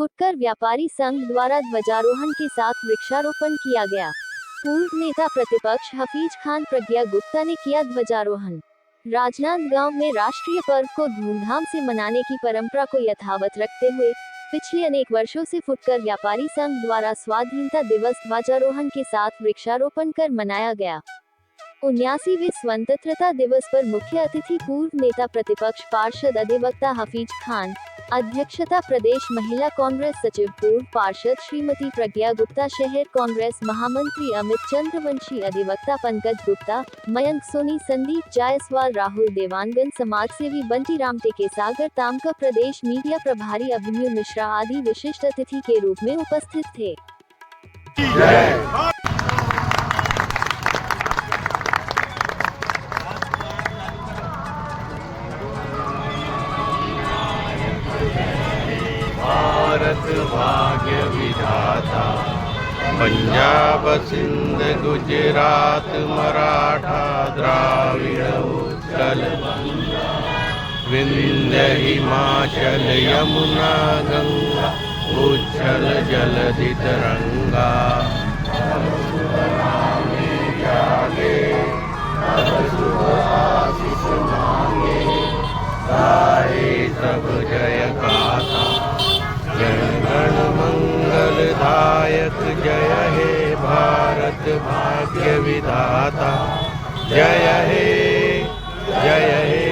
फुटकर व्यापारी संघ द्वारा ध्वजारोहण के साथ वृक्षारोपण किया गया। पूर्व नेता प्रतिपक्ष हफीज खान प्रज्ञा गुप्ता ने किया ध्वजारोहण। राजनांदगांव में राष्ट्रीय पर्व को धूमधाम से मनाने की परंपरा को यथावत रखते हुए पिछले अनेक वर्षों से फुटकर व्यापारी संघ द्वारा स्वाधीनता दिवस ध्वजारोहण के साथ वृक्षारोपण कर मनाया गया। 79वें स्वतंत्रता दिवस पर मुख्य अतिथि पूर्व नेता प्रतिपक्ष पार्षद अधिवक्ता हफीज खान, अध्यक्षता प्रदेश महिला कांग्रेस सचिव पूर्व पार्षद श्रीमती प्रज्ञा गुप्ता, शहर कांग्रेस महामंत्री अमित चंद्रवंशी, अधिवक्ता पंकज गुप्ता, मयंक सोनी, संदीप जायसवाल, राहुल देवांगन, समाजसेवी बंटी राम टेके, सागर तामका, प्रदेश मीडिया प्रभारी अभिमन्यु मिश्रा आदि विशिष्ट अतिथि के रूप में उपस्थित थे। भारत भाग्य विधाता, पंजाब सिंध गुजरात मराठा द्राविड़ उत्कल विंध्य हिमाचल यमुना गंगा उच्छल जलधि तरंगा। जागे शुभ आशीष मांगे, गाए सब जय गाथा। जनगण मंगलदायक जय हे भारत भाग्य विधाता। जय हे जय हे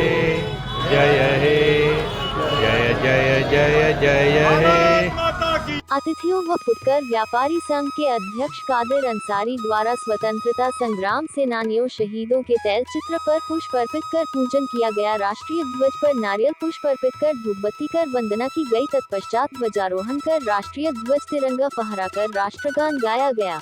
जय हे जय जय जय जय हे। अतिथियों व फुटकर व्यापारी संघ के अध्यक्ष कादिर अंसारी द्वारा स्वतंत्रता संग्राम सेनानियों शहीदों के तैलचित्र पर पुष्प अर्पित कर पूजन किया गया। राष्ट्रीय ध्वज पर नारियल पुष्प अर्पित कर धूपबत्ती कर वंदना की गई। तत्पश्चात ध्वजारोहण कर राष्ट्रीय ध्वज तिरंगा फहराकर राष्ट्रगान गाया गया।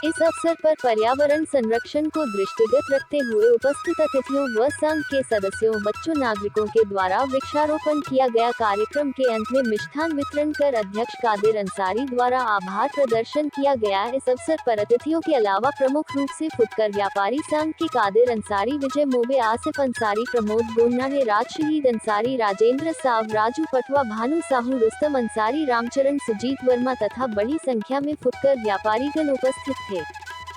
इस अवसर पर पर्यावरण संरक्षण को दृष्टिगत रखते हुए उपस्थित अतिथियों व संघ के सदस्यों, बच्चों, नागरिकों के द्वारा वृक्षारोपण किया गया। कार्यक्रम के अंत में मिष्ठान वितरण कर अध्यक्ष कादिर अंसारी द्वारा आभार प्रदर्शन किया गया। इस अवसर पर अतिथियों के अलावा प्रमुख रूप से फुटकर व्यापारी संघ के कादिर अंसारी, विजय मोबे, आसिफ अंसारी, प्रमोद गोन्नाहे, राज शहीद अंसारी, राजेंद्र साव, राजू पटवा, भानु साहू, रुस्तम अंसारी, रामचरण, सुजीत वर्मा तथा बड़ी संख्या में फुटकर व्यापारीगण उपस्थित थे।